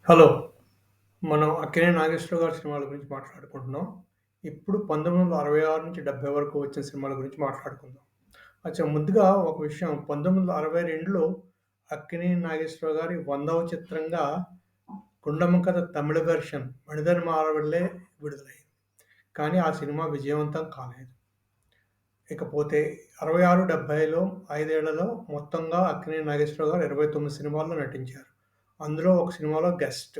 Hello. మనం 'అక్కినేని నాగేశ్వరరావు' గారి సినిమాల గురించి మాట్లాడుకుంటున్నాం. ఇప్పుడు 1966 నుంచి 70 వరకు వచ్చిన సినిమాల గురించి మాట్లాడుకుందాం. ముందుగా ఒక విషయం 1962లో 'అక్కినేని నాగేశ్వరరావు' గారి 100వ చిత్రంగా 'గుండమ్మ కథ' తమిళ వెర్షన్ 'మనిదన్ మారవెళ్ళే' విడుదలైంది. కానీ ఆ సినిమా విజయవంతం కాలేదు. ఇకపోతే 66, 70లో 5 ఏళ్లలో మొత్తంగా అక్కినేని నాగేశ్వరరావు గారు 29 సినిమాల్లో నటించారు. అందులో ఒక సినిమాలో గెస్ట్.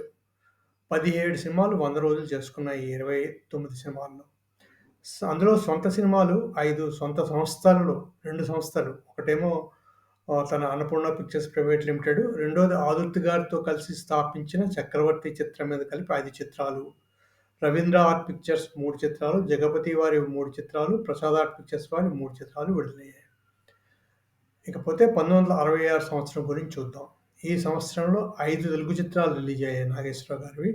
17 సినిమాలు 100 రోజులు చేసుకున్నాయి ఈ 29 సినిమాల్లో. అందులో సొంత సినిమాలు 5 సొంత సంస్థలలో 2 సంస్థలు. ఒకటేమో తన అన్నపూర్ణ పిక్చర్స్ ప్రైవేట్ లిమిటెడ్. రెండోది ఆదుర్తి గారితో కలిసి స్థాపించిన చక్రవర్తి చిత్రం మీద కలిపి 5 చిత్రాలు. రవీంద్ర ఆర్ట్ పిక్చర్స్ 3 చిత్రాలు, జగపతి వారి 3 చిత్రాలు, ప్రసాద్ ఆర్ట్ పిక్చర్స్ వారి 3 చిత్రాలు విడుదలయ్యాయి. ఇకపోతే 1966 సంవత్సరం గురించి చూద్దాం. ఈ సంవత్సరంలో 5 తెలుగు చిత్రాలు రిలీజ్ అయ్యాయి నాగేశ్వరరావు గారివి.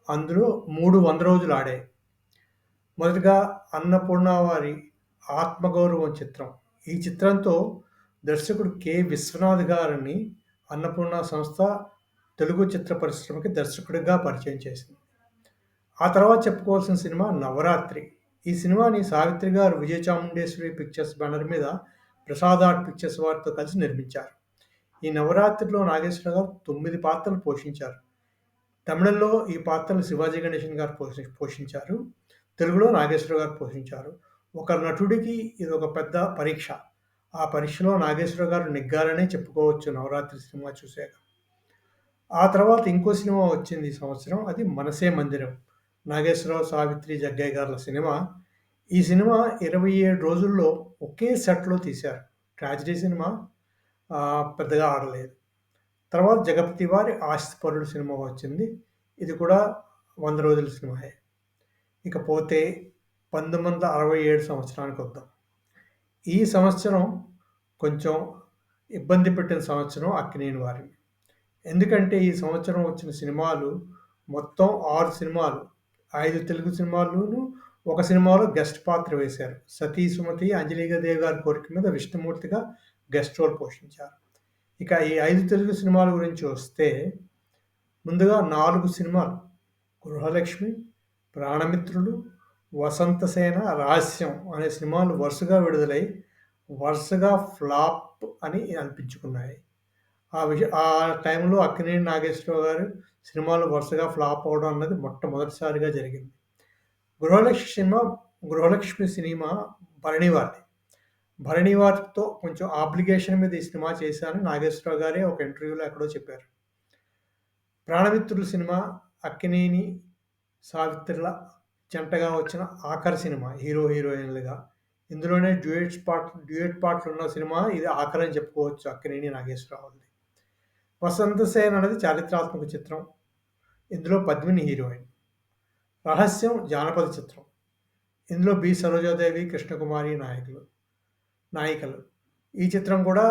అందులో 3 100 రోజులు ఆడాయి. మొదటగా అన్నపూర్ణ వారి ఆత్మగౌరవం చిత్రం. ఈ చిత్రంతో దర్శకుడు కె. విశ్వనాథ్ గారిని అన్నపూర్ణ సంస్థ తెలుగు చిత్ర పరిశ్రమకి దర్శకుడిగా పరిచయం చేసింది. ఆ తర్వాత చెప్పుకోవాల్సిన సినిమా 'నవరాత్రి'. ఈ సినిమాని సావిత్రి గారు విజయ చాముండేశ్వరి పిక్చర్స్ బ్యానర్ మీద ప్రసాద్ ఆర్ట్ పిక్చర్స్ వారితో కలిసి నిర్మించారు. ఈ 'నవరాత్రి'లో నాగేశ్వరరావు గారు 9 పాత్రలు పోషించారు. తమిళంలో ఈ పాత్రలు శివాజీ గణేశన్ గారు పోషించారు. తెలుగులో నాగేశ్వరరావు గారు పోషించారు. ఒక నటుడికి ఇదొక పెద్ద పరీక్ష. ఆ పరీక్షలో నాగేశ్వరరావు గారు నెగ్గారనే చెప్పుకోవచ్చు 'నవరాత్రి' సినిమా చూసాక. ఆ తర్వాత ఇంకో సినిమా వచ్చింది ఈ సంవత్సరం. అది 'మనసే మందిరం'. నాగేశ్వరరావు, సావిత్రి, జగ్గయ్య గార్ల సినిమా. ఈ సినిమా 27 రోజుల్లో ఒకే సెట్‌లో తీశారు. ట్రాజెడీ సినిమా పెద్దగా ఆడలేదు. తర్వాత జగపతి వారి 'ఆస్తిపరుడు' సినిమా వచ్చింది. ఇది కూడా 100 రోజుల సినిమాయే. ఇకపోతే 1967 సంవత్సరానికొద్దాం. ఈ సంవత్సరం కొంచెం ఇబ్బంది పెట్టిన సంవత్సరం అక్కినేని వారివి. ఎందుకంటే ఈ సంవత్సరం వచ్చిన సినిమాలు మొత్తం 6 సినిమాలు. 5 తెలుగు సినిమాల్లోనూ ఒక సినిమాలో గెస్ట్ పాత్ర వేశారు. సతీ సుమతి, అంజలీదేవి గారి కోరిక మీద విష్ణుమూర్తిగా గెస్ట్ రోల్ పోషించారు. ఇక ఈ 5 తెలుగు సినిమాల గురించి వస్తే ముందుగా 4 సినిమాలు 'గృహలక్ష్మి', 'ప్రాణమిత్రులు', 'వసంతసేన', 'రహస్యం' అనే సినిమాలు వరుసగా విడుదలై వరుసగా ఫ్లాప్ అని అనిపించుకున్నాయి. ఆ టైంలో అక్కినేని నాగేశ్వరరావు గారు సినిమాలు వరుసగా ఫ్లాప్ అవ్వడం అన్నది మొట్టమొదటిసారిగా జరిగింది. 'గృహలక్ష్మి' సినిమా భరణి వారిది. భరణి వారితో కొంచెం ఆబ్లిగేషన్ మీద ఈ సినిమా చేశానని నాగేశ్వరరావు గారే ఒక ఇంటర్వ్యూలో ఎక్కడో చెప్పారు. 'ప్రాణమిత్రులు' సినిమా అక్కినేని, సావిత్రిల జంటగా వచ్చిన ఆఖరి సినిమా హీరో, హీరోయిన్లుగా. ఇందులోనే డ్యూయట్ పాటలున్న సినిమా ఇది ఆఖరని చెప్పుకోవచ్చు అక్కినేని నాగేశ్వరరావుది. 'వసంతసేన' అనేది చారిత్రాత్మక చిత్రం. ఇందులో పద్మిని హీరోయిన్. 'రహస్యం' జానపద చిత్రం. ఇందులో బి. సరోజాదేవి, కృష్ణకుమారి నాయికలు. ఈ చిత్రం కూడా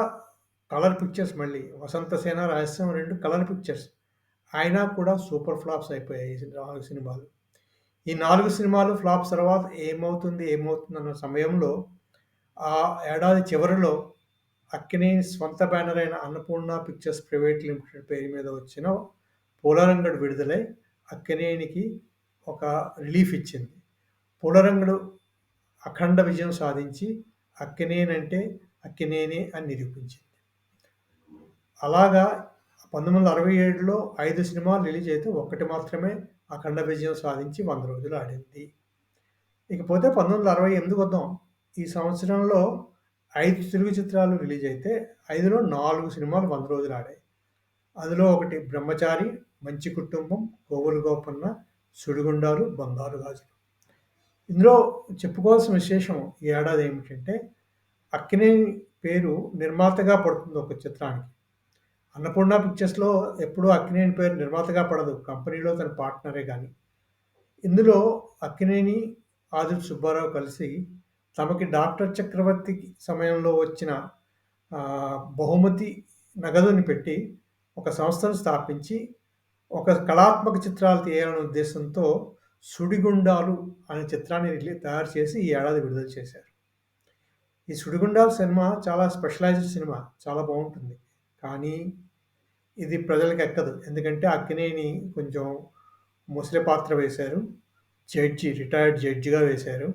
కలర్ పిక్చర్స్ మళ్ళీ. 'వసంతసేన', 'రహస్యం' 2 కలర్ పిక్చర్స్. అయినా కూడా సూపర్ ఫ్లాప్స్ అయిపోయాయి ఈ 4 సినిమాలు. ఈ 4 సినిమాలు ఫ్లాప్స్ తర్వాత ఏమవుతుందన్న సమయంలో ఆ ఏడాది చివరిలో అక్కినేని స్వంత బ్యానర్ అయిన అన్నపూర్ణ పిక్చర్స్ ప్రైవేట్ లిమిటెడ్ పేరు మీద వచ్చిన 'పూలరంగడు' విడుదలై అక్కినేనికి ఒక రిలీఫ్ ఇచ్చింది. 'పూలరంగడు' అఖండ విజయం సాధించి అక్కినేనంటే అక్కినేనే అని నిరూపించింది. అలాగా 1967లో 5 సినిమాలు రిలీజ్ అయితే ఒక్కటి మాత్రమే అఖండ విజయం సాధించి 100 రోజులు ఆడింది. ఇకపోతే 1968కొద్దాం. ఈ సంవత్సరంలో 5 తెలుగు చిత్రాలు రిలీజ్ అయితే 5లో 4 సినిమాలు 100 రోజులు ఆడాయి. అందులో ఒకటి 'బ్రహ్మచారి', 'మంచి కుటుంబం', 'కోవూరు గోపన్న', 'సుడిగుండాలు', 'బంగారు గాజులు'. ఇందులో చెప్పుకోవాల్సిన విశేషం ఈ ఏడాది ఏమిటంటే అక్కినేని పేరు నిర్మాతగా పడుతుంది ఒక చిత్రానికి. అన్నపూర్ణ పిక్చర్స్‌లో ఎప్పుడూ అక్కినేని పేరు నిర్మాతగా పడదు. కంపెనీలో తన పార్ట్నరే గాని. ఇందులో అక్కినేని, ఆదుర్తి సుబ్బారావు కలిసి తమకి 'డాక్టర్ చక్రవర్తి' సమయంలో వచ్చిన బహుమతి నగదుని పెట్టి ఒక సంస్థను స్థాపించి ఒక కళాత్మక చిత్రాలు తీయాలనే ఉద్దేశంతో 'సుడిగుండాలు' అనే చిత్రాన్ని తయారు చేసి ఈ ఏడాది విడుదల చేశారు. ఈ 'సుడిగుండాలు' సినిమా చాలా స్పెషలైజ్డ్ సినిమా. చాలా బావుంటుంది. కానీ ఇది ప్రజలకెక్కదు. ఎందుకంటే అక్కినేని కొంచెం ముసలి పాత్ర వేశారు. రిటైర్డ్ జడ్జిగా వేశారు.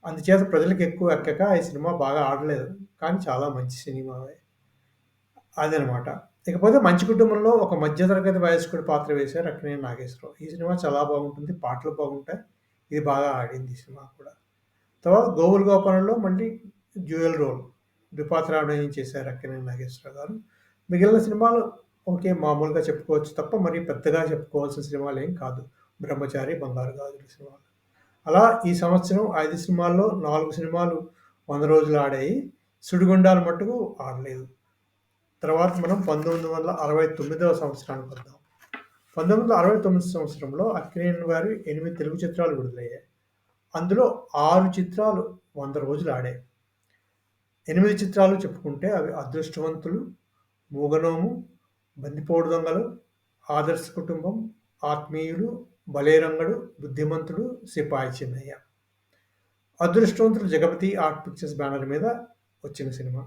అందుచేత ప్రజలకెక్కువ ఎక్కక ఈ సినిమా బాగా ఆడలేదు. కానీ చాలా మంచి సినిమాయే. అదనమాట. ఇకపోతే 'మంచి కుటుంబంలో' ఒక మధ్య తరగతి వయస్కుడి పాత్ర వేశారు అక్కినేని నాగేశ్వరరావు. ఈ సినిమా చాలా బాగుంటుంది. పాటలు బాగుంటాయి. ఇది బాగా ఆడింది ఈ సినిమా కూడా. తర్వాత 'గోవుల గోపాలంలో' మళ్ళీ డ్యూయల్ రోల్. ద్విపాత్రాభినయం చేశారు అక్కినేని నాగేశ్వరరావు గారు. మిగిలిన సినిమాలు ఓకే. మామూలుగా చెప్పుకోవచ్చు తప్ప మరీ పెద్దగా చెప్పుకోవాల్సిన సినిమాలేం కాదు. 'బ్రహ్మచారి', 'బంగారు గాజులు' సినిమాలు. అలా ఈ సంవత్సరం 5 సినిమాల్లో 4 సినిమాలు 100 రోజులు ఆడాయి. 'సుడిగుండాలు' మట్టుకు ఆడలేదు. తర్వాత మనం 1969వ సంవత్సరానికొద్దాం. 1969 సంవత్సరంలో అక్కినేని గారి 8 తెలుగు చిత్రాలు విడుదలయ్యాయి. అందులో 6 చిత్రాలు 100 రోజులు ఆడాయి. 8 చిత్రాలు చెప్పుకుంటే అవి 'అదృష్టవంతులు', 'మూగనోము', 'బందిపోటు దొంగలు', 'ఆదర్శ కుటుంబం', 'ఆత్మీయులు', 'భలే రంగడు', 'బుద్ధిమంతుడు', 'సిపాయి చిన్నయ్య'. 'అదృష్టవంతులు' జగపతి ఆర్ట్ పిక్చర్స్ బ్యానర్ మీద వచ్చిన సినిమా.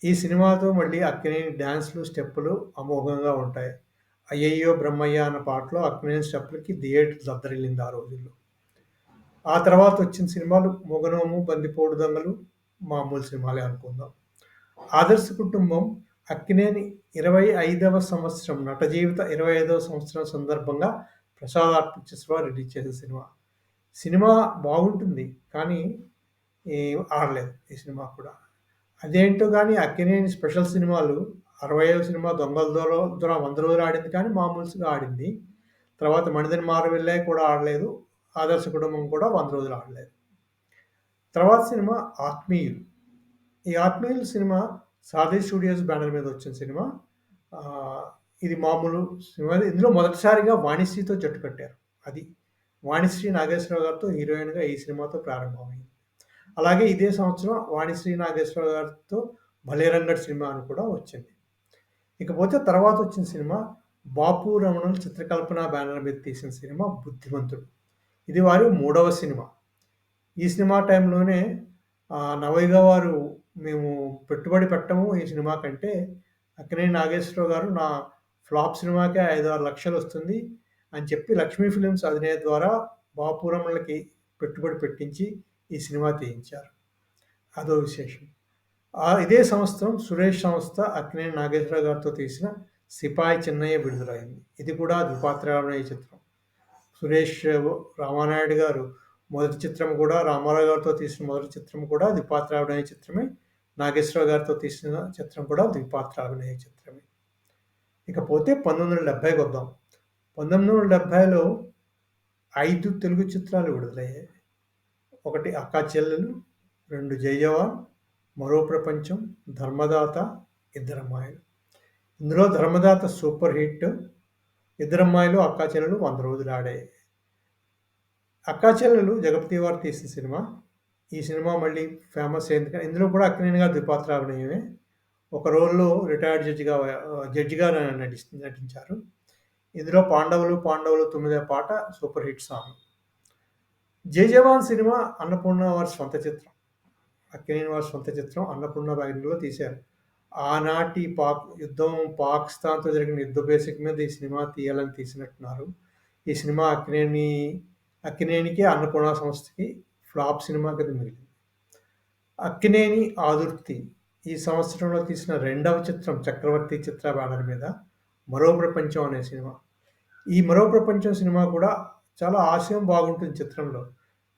ఈ సినిమాతో మళ్ళీ అక్కినేని డాన్స్‌లు, స్టెప్పులు అమోఘంగా ఉంటాయి. 'అయ్యయ్యో బ్రహ్మయ్య' అన్న పాటలో అక్కినేని స్టెప్పులకి థియేటర్ దద్దరిల్లింది ఆ రోజుల్లో. ఆ తర్వాత వచ్చిన సినిమాలు 'మూగనోము', 'బందిపోటు దొంగలు' మామూలు సినిమాలే అనుకుందాం. 'ఆదర్శ కుటుంబం' అక్కినేని 25వ సంవత్సరం నట జీవిత 25వ సంవత్సరం సందర్భంగా ప్రసాద్ ఆర్ట్ పిక్చర్స్ వారు రిలీజ్ చేసిన సినిమా. సినిమా బాగుంటుంది. కానీ ఆడలేదు ఈ సినిమా కూడా. అదేంటో గాని అక్కినేని స్పెషల్ సినిమాలు 60వ సినిమా 'దొంగల దొర' 100 రోజులు ఆడింది కానీ మామూలుగా ఆడింది. తర్వాత 'మణిదిన మారవిల్లై' కూడా ఆడలేదు. 'ఆదర్శ కుటుంబం' కూడా 100 రోజులు ఆడలేదు. తర్వాత సినిమా 'ఆత్మీయులు'. ఈ 'ఆత్మీయులు' సినిమా సాది స్టూడియోస్ బ్యానర్ మీద వచ్చిన సినిమా. ఇది మామూలు సినిమా. ఇందులో మొదటిసారిగా వాణిశ్రీతో జట్టు కట్టారు. అది. వాణిశ్రీ నాగేశ్వరరావు గారితో హీరోయిన్‌గా ఈ సినిమాతో ప్రారంభమైంది. అలాగే ఇదే సంవత్సరం వాణిశ్రీ నాగేశ్వరరావు గారితో 'భలే రంగడు' సినిమా అని కూడా వచ్చింది. ఇకపోతే తర్వాత వచ్చిన సినిమా బాపు రమణుల చిత్రకల్పన బ్యానర్ మీద తీసిన సినిమా 'బుద్ధిమంతుడు'. ఇది వారి 3వ సినిమా. ఈ సినిమా టైంలోనే నవయుగ వారు మేము పెట్టుబడి పెట్టము ఈ సినిమా కంటే అక్కినేని నాగేశ్వరరావు గారు నా ఫ్లాప్ సినిమాకే 5, 6 లక్షలు వస్తుంది అని చెప్పి లక్ష్మీ ఫిలిమ్స్ అధినేత ద్వారా బాపు రమణులకి పెట్టుబడి పెట్టించి ఈ సినిమా తీయించారు. అదో విశేషం. ఇదే సంవత్సరం సురేష్ సంస్థ అక్కినేని నాగేశ్వరరావు గారితో తీసిన 'సిపాయి చిన్నయ్య' విడుదలైంది. ఇది కూడా ద్విపాత్రాభినయ చిత్రం. సురేష్ రామానాయుడు గారు మొదటి చిత్రం కూడా రామారావు గారితో తీసిన మొదటి చిత్రం కూడా ద్విపాత్రాభినయ చిత్రమే. నాగేశ్వరరావు గారితో తీసిన చిత్రం కూడా ద్విపాత్రాభినయ చిత్రమే. ఇకపోతే 1970కి వద్దాం. 1970లో 5 తెలుగు చిత్రాలు విడుదలయ్యాయి. ఒకటి 'అక్కా చెల్లెలు', 2 జై జవాన్, 'మరో ప్రపంచం', 'ధర్మదాత', 'ఇద్దరమ్మాయిలు'. ఇందులో 'ధర్మదాత' సూపర్ హిట్. 'ఇద్దరమ్మాయిలు', 'అక్కా చెల్లెలు' 100 రోజులు ఆడాయి. 'అక్కా చెల్లెలు' జగపతి వారు తీసిన సినిమా. ఈ సినిమా మళ్ళీ ఫేమస్ అయింది. ఇందులో కూడా అక్కినేని గారు ద్విపాత్రాభినయమే. ఒక రోల్‌లో రిటైర్డ్ జడ్జిగా నటించారు. ఇందులో 'పాండవులు పాండవులు 9' పాట సూపర్ హిట్ సాంగ్. 'జై జవాన్' సినిమా అన్నపూర్ణ వారి స్వంత చిత్రం. అక్కినేని వారి సొంత చిత్రం అన్నపూర్ణ బ్యానర్‌లో తీశారు. ఆనాటి పాకిస్తాన్‌తో జరిగిన యుద్ధ బేసిక్ మీద ఈ సినిమా తీయాలని తీసినట్టున్నారు. ఈ సినిమా అక్కినేనికి అన్నపూర్ణ సంస్థకి ఫ్లాప్ సినిమా కింద మిగిలింది. అక్కినేని ఆదుర్తి ఈ సంవత్సరంలో తీసిన 2వ చిత్రం 'చక్రవర్తి' చిత్ర బ్యానర్ మీద 'మరో ప్రపంచం' అనే సినిమా. ఈ 'మరో ప్రపంచం' సినిమా కూడా చాలా ఆశయం బాగుంటుంది చిత్రంలో.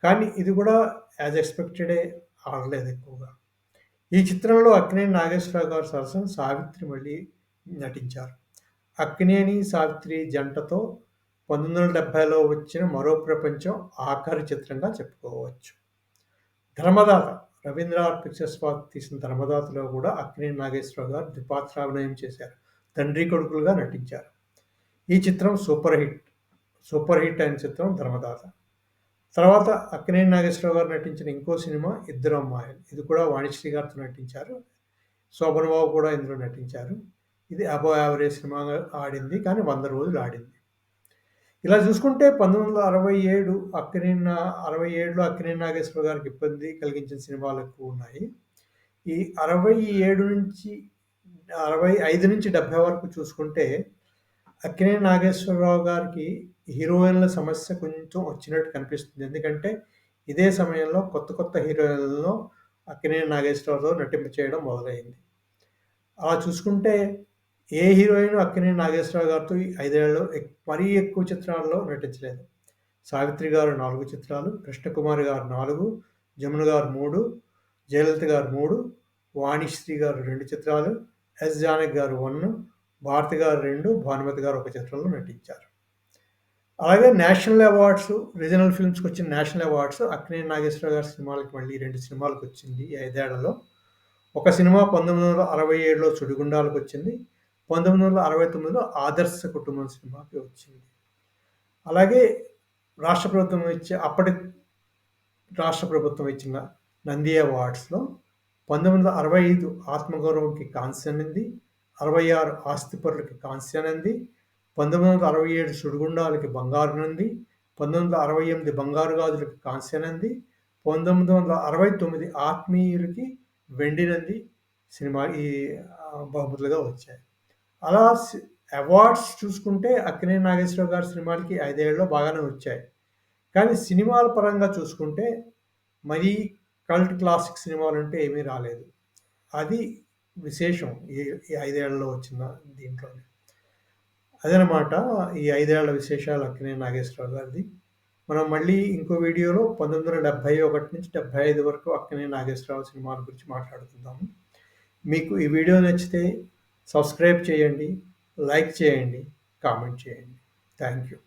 కానీ ఇది కూడా యాజ్ ఎక్స్‌పెక్టెడే ఆడలేదు ఎక్కువగా. ఈ చిత్రంలో అక్కినేని నాగేశ్వరరావు గారు సరసన సావిత్రి మళ్ళీ నటించారు. అక్కినేని, సావిత్రి జంటతో 1970లో వచ్చిన 'మరో ప్రపంచం' ఆఖరి చిత్రంగా చెప్పుకోవచ్చు. 'ధర్మదాత' రవీంద్ర ఆర్ట్ పిక్చర్స్ వారు తీసిన 'ధర్మదాత'లో కూడా అక్కినేని నాగేశ్వరరావు గారు ద్విపాత్రాభినయం చేశారు. తండ్రి కొడుకులుగా నటించారు. ఈ చిత్రం సూపర్ హిట్. సూపర్ హిట్ అయిన చిత్రం 'ధర్మదాత'. తర్వాత అక్కినేని నాగేశ్వరరావు గారు నటించిన ఇంకో సినిమా 'ఇద్దరు అమ్మాయిలు'. ఇది కూడా వాణిశ్రీ గారితో నటించారు. శోభన్ బాబు కూడా ఇందులో నటించారు. ఇది అబోవ్ యావరేజ్ సినిమాగా ఆడింది. కానీ 100 రోజులు ఆడింది. ఇలా చూసుకుంటే 1967 67లో అక్కినేని నాగేశ్వరరావు గారికి ఇబ్బంది కలిగించిన సినిమాలు ఎక్కువ ఉన్నాయి. ఈ 67 నుంచి 65-70 వరకు చూసుకుంటే, అక్కినేని నాగేశ్వరరావు గారికి హీరోయిన్‌ల సమస్య కొంచెం వచ్చినట్టు కనిపిస్తుంది. ఎందుకంటే, ఇదే సమయంలో కొత్త కొత్త హీరోయిన్‌లలో అక్కినేని నాగేశ్వరరావు నటింప చేయడం మొదలైంది. అలా చూసుకుంటే ఏ హీరోయిన్ అక్కినేని నాగేశ్వరరావు గారితో ఈ 5 ఏళ్లలో మరీ ఎక్కువ చిత్రాల్లో నటించలేదు. సావిత్రి గారు 4 చిత్రాలు, కృష్ణకుమారి గారు 4, జమున గారు 3, జయలలిత గారు 3, వాణిశ్రీ గారు 2 చిత్రాలు, ఎస్. జానకి గారు 1, భారతి గారు 2, భానుమతి గారు 1 చిత్రంలో నటించారు. అలాగే నేషనల్ అవార్డ్స్, రీజనల్ ఫిల్మ్స్‌కొచ్చిన నేషనల్ అవార్డ్స్ అక్కినేని నాగేశ్వరరావు గారి సినిమాలకి మళ్ళీ 2 సినిమాలకొచ్చింది ఈ 5 ఏళ్లలో. ఒక సినిమా 1967లో 'సుడిగుండాల'కొచ్చింది. 1969లో 'ఆదర్శ కుటుంబం' సినిమాకి వచ్చింది. అలాగే అప్పటి రాష్ట్ర ప్రభుత్వం ఇచ్చిన నంది అవార్డ్స్‌లో 1965 ఆత్మగౌరవంకి కాంస్య నంది, 66 ఆస్తిపరులకి కాంస్య నంది, 1967 సుడిగుండాలకి బంగారు నంది, 1968 బంగారు గాజులకి కాంస్య నంది, 1969 ఆత్మీయులకి వెండి నంది బహుమతులుగా వచ్చాయి. అలా అవార్డ్స్ చూసుకుంటే అక్కినేని నాగేశ్వరరావు గారి సినిమాలకి 5 ఏళ్లలో బాగానే వచ్చాయి. కానీ సినిమాల పరంగా చూసుకుంటే మరీ కల్ట్ క్లాసిక్ సినిమాలంటే ఏమీ రాలేదు. అది విశేషం ఈ 5 ఏళ్లలో వచ్చిన దీంట్లోనే. అదనమాట ఈ 5 ఏళ్ల విశేషాలు అక్కినేని నాగేశ్వరరావు గారిది. మనం మళ్ళీ ఇంకో వీడియోలో 1971 నుంచి 75 వరకు అక్కినేని నాగేశ్వరరావు సినిమాల గురించి మాట్లాడుకుందాము. మీకు ఈ వీడియో నచ్చితే సబ్స్క్రైబ్ చేయండి, లైక్ చేయండి, కామెంట్ చేయండి. Thank you.